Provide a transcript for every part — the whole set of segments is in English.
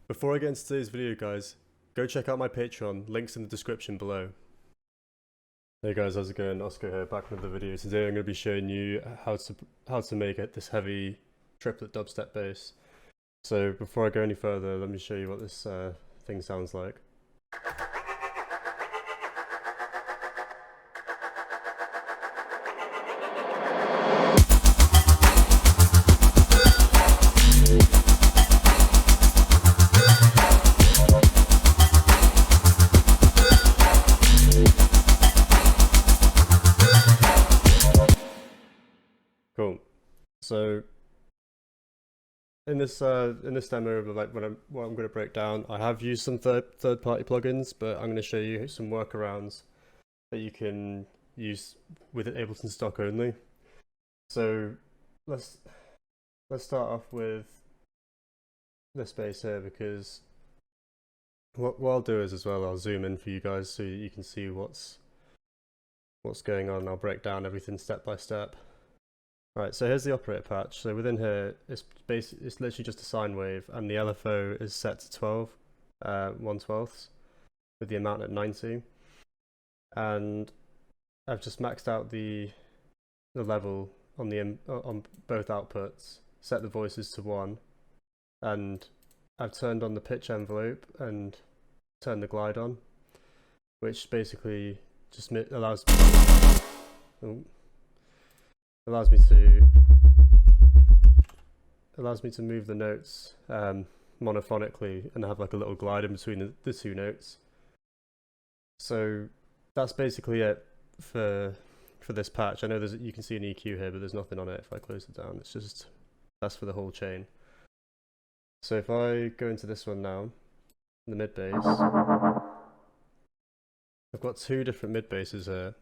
Before I get into today's video, guys, go check out my Patreon, links in the description below. Hey guys, how's it going? OSCO here, back with the video. Today I'm going to be showing you how to make it this heavy triplet dubstep bass. So before I go any further, let me show you what this thing sounds like. Cool. So in this demo of what I'm going to break down, I have used some third party plugins, but I'm going to show you some workarounds that you can use with Ableton stock only. So let's start off with this bass here, because what I'll do is, as well, I'll zoom in for you guys so you can see what's going on. I'll break down everything step by step. Right, so here's the operator patch. So within here, it's literally just a sine wave, and the LFO is set to 12, 1/12, with the amount at 90. And I've just maxed out the level on on both outputs, set the voices to 1, and I've turned on the pitch envelope and turned the glide on, which basically just allows me to move the notes monophonically and have like a little glide in between the two notes. So that's basically it for this patch. I know you can see an EQ here, but there's nothing on it. If I close it down, that's for the whole chain. So if I go into this one now, the mid bass, I've got two different mid basses here.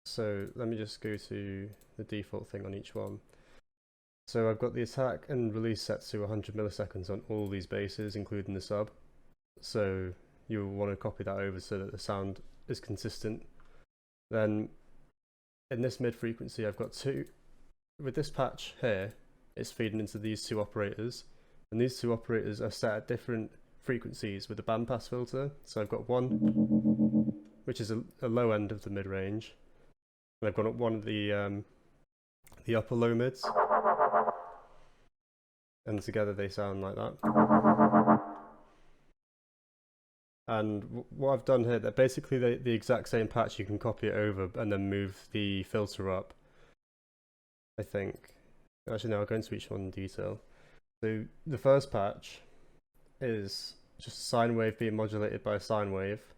So let me just go to the default thing on each one. So I've got the attack and release set to 100 milliseconds on all these basses, including the sub. So you'll want to copy that over so that the sound is consistent. Then in this mid frequency, I've got two. With this patch here, it's feeding into these two operators, and these two operators are set at different frequencies with a bandpass filter. So I've got one, which is a low end of the mid range, and I've got one of the upper low mids, and together they sound like that. And what I've done here, they're basically the exact same patch. You can copy it over and then move the filter up, I think. Actually no, I'll go into each one in detail. So the first patch is just a sine wave being modulated by a sine wave.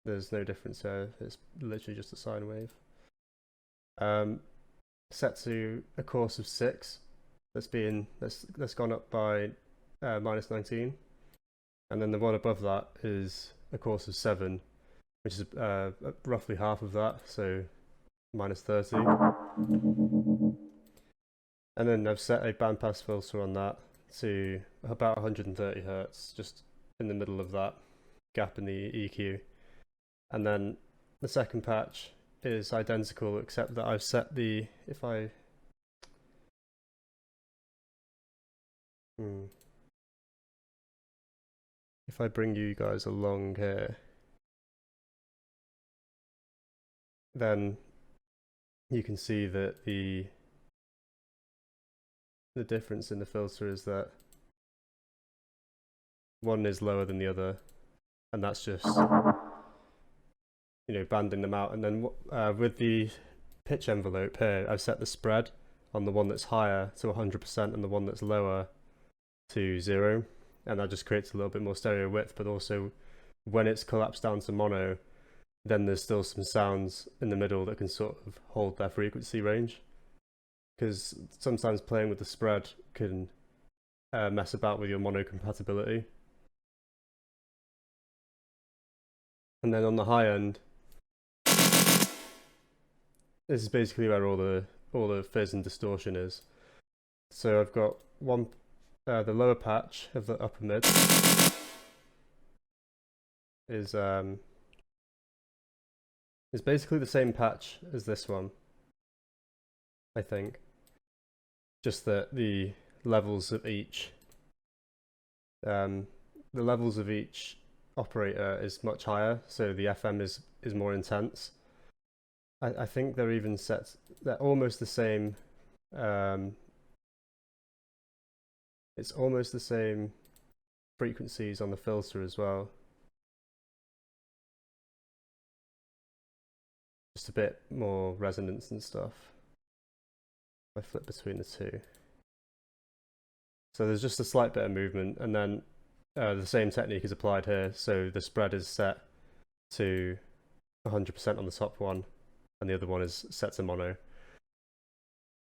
There's no difference here, it's literally just a sine wave. Set to a course of 6. That's gone up by -19, and then the one above that is a course of 7, which is roughly half of that, so -30. And then I've set a bandpass filter on that to about 130 Hz, just in the middle of that gap in the EQ. And then the second patch is identical, except that I've set the if I bring you guys along here, then you can see that the difference in the filter is that one is lower than the other, and that's just, you know, banding them out. And then with the pitch envelope here, I've set the spread on the one that's higher to 100% and the one that's lower to 0, and that just creates a little bit more stereo width. But also, when it's collapsed down to mono, then there's still some sounds in the middle that can sort of hold their frequency range, because sometimes playing with the spread can mess about with your mono compatibility. And then on the high end, this is basically where all the fizz and distortion is. So I've got the lower patch of the upper mid is basically the same patch as this one, I think. Just that the levels of each, the the levels of each operator is much higher, so the FM is more intense. I think they're even set, they're almost the same. It's almost the same frequencies on the filter as well. Just a bit more resonance and stuff. I flip between the two. So there's just a slight bit of movement, and then the same technique is applied here. So the spread is set to 100% on the top one, and the other one is set to mono.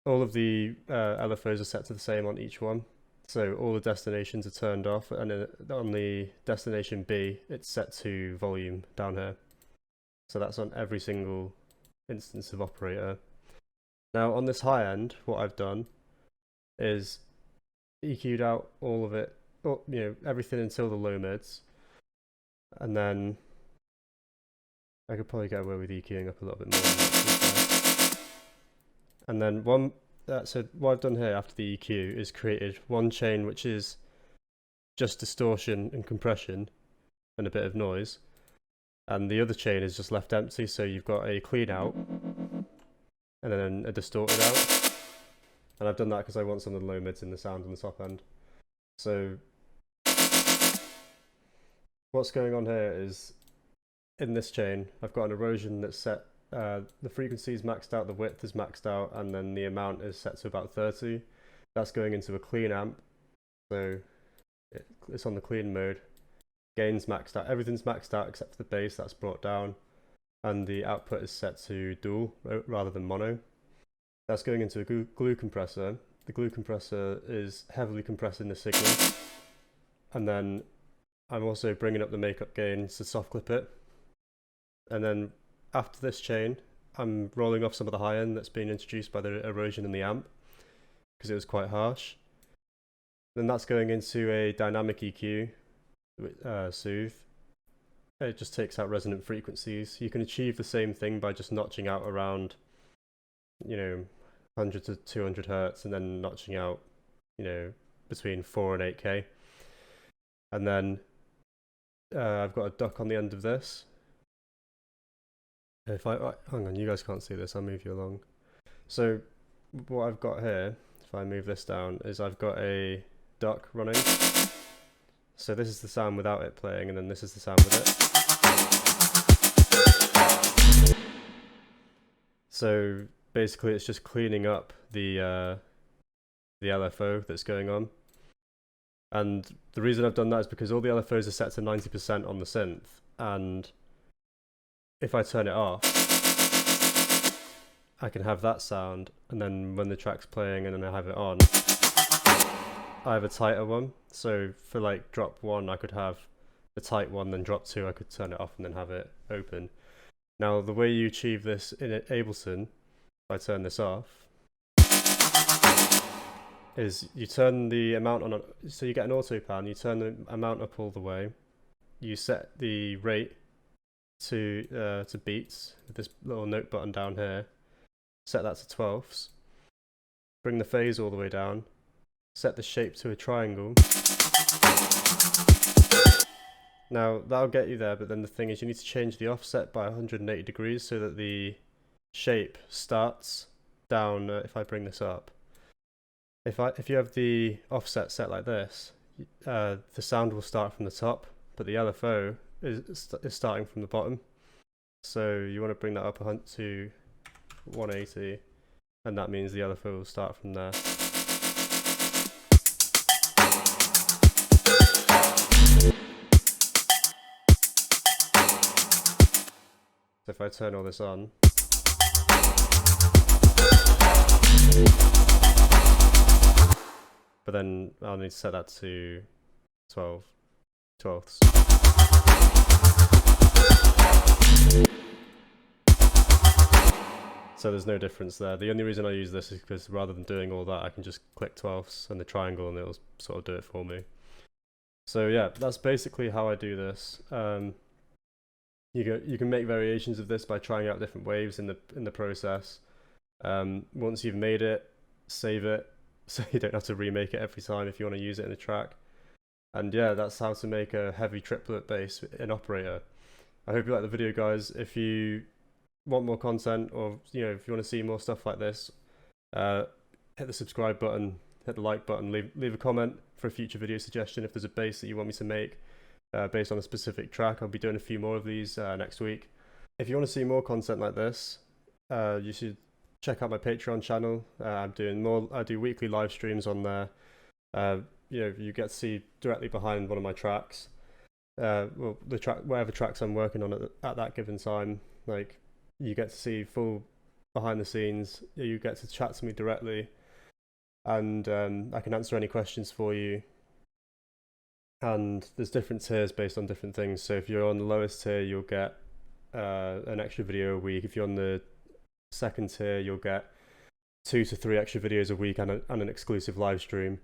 All of the LFOs are set to the same on each one. So all the destinations are turned off, and on the destination B, it's set to volume down here. So that's on every single instance of operator. Now on this high end, what I've done is EQ'd out all of it, everything until the low mids, and then I could probably get away with EQing up a little bit more. And then so what I've done here after the EQ is created one chain which is just distortion and compression and a bit of noise, and the other chain is just left empty, so you've got a clean out and then a distorted out. And I've done that because I want some of the low mids in the sound on the top end. So what's going on here is, in this chain, I've got an erosion that's set, the frequency is maxed out, the width is maxed out, and then the amount is set to about 30. That's going into a clean amp, so it's on the clean mode. Gain's maxed out, everything's maxed out except for the bass, that's brought down, and the output is set to dual rather than mono. That's going into a glue compressor. The glue compressor is heavily compressing the signal, and then I'm also bringing up the makeup gain to soft clip it. And then after this chain, I'm rolling off some of the high end that's been introduced by the erosion in the amp, because it was quite harsh. Then that's going into a dynamic EQ, soothe. It just takes out resonant frequencies. You can achieve the same thing by just notching out around 100 to 200 hertz, and then notching out between 4 and 8k. And then I've got a duck on the end of this. If hang on, you guys can't see this, I'll move you along. So what I've got here, if I move this down, is I've got a duck running. So this is the sound without it playing, and then this is the sound with it. So basically it's just cleaning up the LFO that's going on. And the reason I've done that is because all the LFOs are set to 90% on the synth, and if I turn it off, I can have that sound, and then when the track's playing and then I have it on, I have a tighter one. So for like drop 1, I could have a tight one, then drop 2, I could turn it off and then have it open. Now the way you achieve this in Ableton, if I turn this off, is you turn the amount on, so you get an auto pan, you turn the amount up all the way, you set the rate to beats with this little note button down here, set that to 12ths, bring the phase all the way down, set the shape to a triangle. Now that'll get you there, but then the thing is you need to change the offset by 180 degrees so that the shape starts down. If I bring this up, if you have the offset set like this, the sound will start from the top, but the LFO is starting from the bottom. So you want to bring that up to 180, and that means the LFO will start from there. So if I turn all this on, but then I'll need to set that to 12ths. So there's no difference there. The only reason I use this is because rather than doing all that, I can just click 12ths and the triangle and it'll sort of do it for me. So yeah, that's basically how I do this. You can make variations of this by trying out different waves in the process. Once you've made it, save it, so you don't have to remake it every time if you want to use it in a track. And yeah, that's how to make a heavy triplet bass in Operator. I hope you like the video, guys. If you want more content, or if you want to see more stuff like this, hit the subscribe button, hit the like button, leave a comment for a future video suggestion. If there's a bass that you want me to make based on a specific track, I'll be doing a few more of these next week. If you want to see more content like this, you should check out my Patreon channel. I do weekly live streams on there. You get to see directly behind one of my tracks. Well, whatever tracks I'm working on at that given time. Like, you get to see full behind the scenes. You get to chat to me directly, and I can answer any questions for you. And there's different tiers based on different things. So if you're on the lowest tier, you'll get an extra video a week. If you're on the second tier, you'll get 2 to 3 extra videos a week and an exclusive live stream.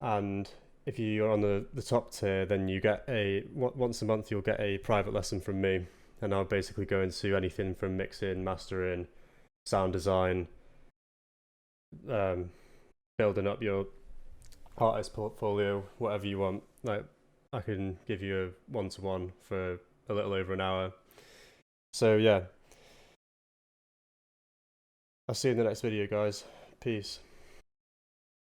And if you're on the top tier, then you get once a month you'll get a private lesson from me, and I'll basically go into anything from mixing, mastering, sound design, building up your artist portfolio, whatever you want. Like, I can give you a one-to-one for a little over an hour. So yeah, I'll see you in the next video, guys. Peace.